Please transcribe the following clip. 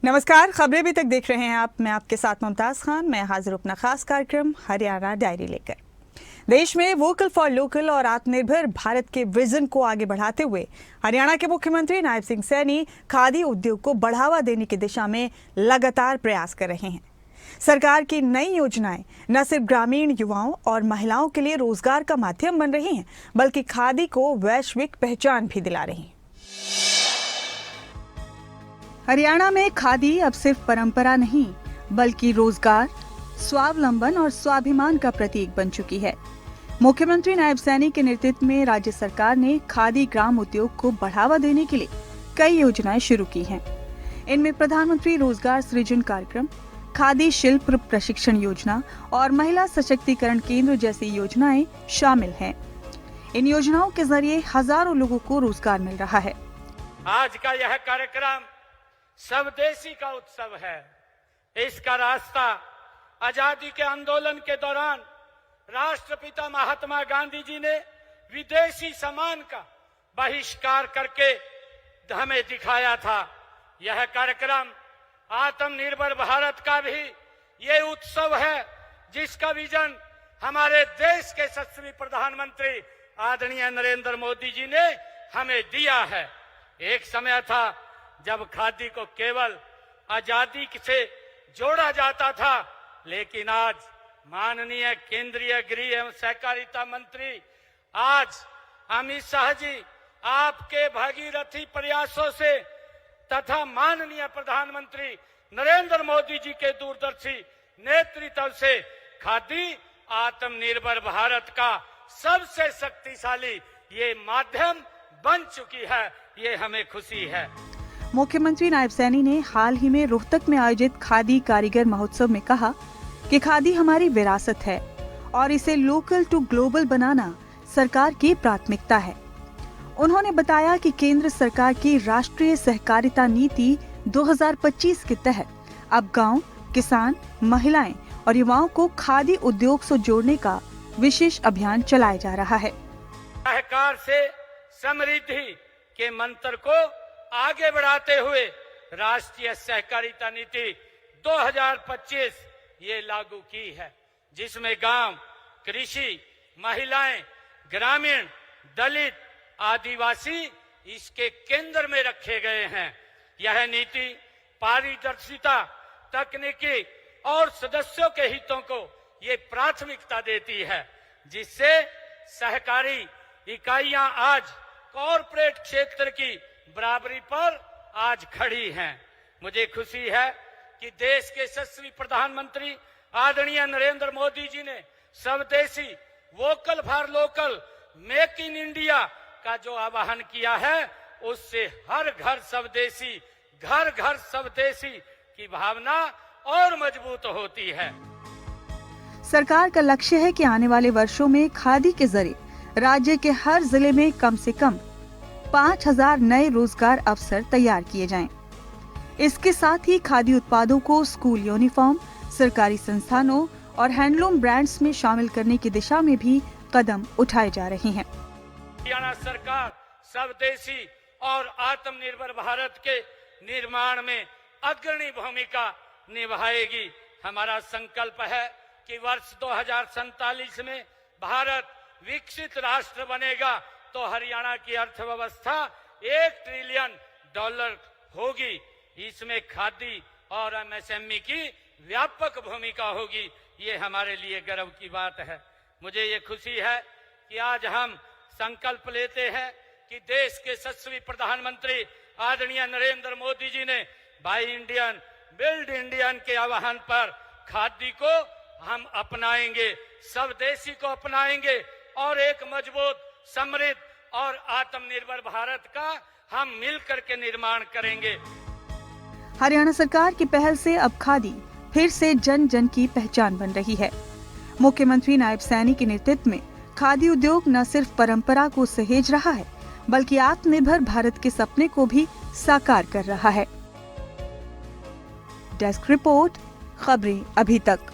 नमस्कार, खबरें अभी तक देख रहे हैं आप। मैं आपके साथ मुमताज खान। मैं हाजिर अपना खास कार्यक्रम हरियाणा डायरी लेकर। देश में वोकल फॉर लोकल और आत्मनिर्भर भारत के विजन को आगे बढ़ाते हुए हरियाणा के मुख्यमंत्री नायब सिंह सैनी खादी उद्योग को बढ़ावा देने की दिशा में लगातार प्रयास कर रहे हैं। सरकार की नई योजनाएं न सिर्फ ग्रामीण युवाओं और महिलाओं के लिए रोजगार का माध्यम बन रही हैं, बल्कि खादी को वैश्विक पहचान भी दिला रही हैं। हरियाणा में खादी अब सिर्फ परंपरा नहीं, बल्कि रोजगार, स्वावलंबन और स्वाभिमान का प्रतीक बन चुकी है। मुख्यमंत्री नायब सैनी के नेतृत्व में राज्य सरकार ने खादी ग्राम उद्योग को बढ़ावा देने के लिए कई योजनाएं शुरू की हैं। इनमें प्रधानमंत्री रोजगार सृजन कार्यक्रम, खादी शिल्प प्रशिक्षण योजना और महिला सशक्तिकरण केंद्र जैसी योजनाएं शामिल हैं। इन योजनाओं के जरिए हजारों लोगों को रोजगार मिल रहा है। आज का यह कार्यक्रम स्वदेशी का उत्सव है। इसका रास्ता आजादी के आंदोलन के दौरान राष्ट्रपिता महात्मा गांधी जी ने विदेशी सामान का बहिष्कार करके हमें दिखाया था। यह कार्यक्रम आत्मनिर्भर भारत का भी ये उत्सव है, जिसका विजन हमारे देश के यशस्वी प्रधानमंत्री आदरणीय नरेंद्र मोदी जी ने हमें दिया है। एक समय था जब खादी को केवल आजादी से जोड़ा जाता था, लेकिन आज माननीय केंद्रीय गृह एवं सहकारिता मंत्री आज अमित शाह जी आपके भागीरथी प्रयासों से तथा माननीय प्रधानमंत्री नरेंद्र मोदी जी के दूरदर्शी नेतृत्व से खादी आत्मनिर्भर भारत का सबसे शक्तिशाली ये माध्यम बन चुकी है। ये हमें खुशी है। मुख्यमंत्री नायब सैनी ने हाल ही में रोहतक में आयोजित खादी कारीगर महोत्सव में कहा कि खादी हमारी विरासत है और इसे लोकल टू ग्लोबल बनाना सरकार की प्राथमिकता है। उन्होंने बताया कि केंद्र सरकार की राष्ट्रीय सहकारिता नीति 2025 के तहत अब गांव, किसान, महिलाएं और युवाओं को खादी उद्योग से जोड़ने का विशेष अभियान चलाया जा रहा है। सहकार से समृद्धि के मंत्र को आगे बढ़ाते हुए राष्ट्रीय सहकारिता नीति 2025 ये लागू की है, जिसमें गांव, कृषि, महिलाएं, ग्रामीण, दलित, आदिवासी इसके केंद्र में रखे गए हैं। यह नीति पारदर्शिता, तकनीकी और सदस्यों के हितों को ये प्राथमिकता देती है, जिससे सहकारी इकाइयां आज कॉरपोरेट क्षेत्र की बराबरी पर आज खड़ी हैं। मुझे खुशी है कि देश के यशस्वी प्रधानमंत्री आदरणीय नरेंद्र मोदी जी ने स्वदेशी, vocal for local, make in India का जो आह्वान किया है, उससे हर घर स्वदेशी, घर घर स्वदेशी की भावना और मजबूत होती है। सरकार का लक्ष्य है कि आने वाले वर्षों में खादी के जरिए राज्य के हर जिले में कम से कम 5000 नए रोजगार अवसर तैयार किए जाएं। इसके साथ ही खादी उत्पादों को स्कूल यूनिफॉर्म, सरकारी संस्थानों और हैंडलूम ब्रांड्स में शामिल करने की दिशा में भी कदम उठाए जा रहे हैं। हरियाणा सरकार स्वदेशी और आत्मनिर्भर भारत के निर्माण में अग्रणी भूमिका निभाएगी। हमारा संकल्प है कि वर्ष 2047 में भारत विकसित राष्ट्र बनेगा तो हरियाणा की अर्थव्यवस्था $1 ट्रिलियन होगी। इसमें खादी और एमएसएमई की व्यापक भूमिका होगी। ये हमारे लिए गर्व की बात है। मुझे ये खुशी है कि आज हम संकल्प लेते हैं कि देश के यशस्वी प्रधानमंत्री आदरणीय नरेंद्र मोदी जी ने बाय इंडियन बिल्ड इंडियन के आह्वान पर खादी को हम अपनाएंगे, स्वदेशी को अपनाएंगे और एक मजबूत, समृद्ध और आत्मनिर्भर भारत का हम मिलकर के निर्माण करेंगे। हरियाणा सरकार की पहल से अब खादी फिर से जन जन की पहचान बन रही है। मुख्यमंत्री नायब सैनी के नेतृत्व में खादी उद्योग न सिर्फ परंपरा को सहेज रहा है, बल्कि आत्मनिर्भर भारत के सपने को भी साकार कर रहा है। डेस्क रिपोर्ट, खबरें अभी तक।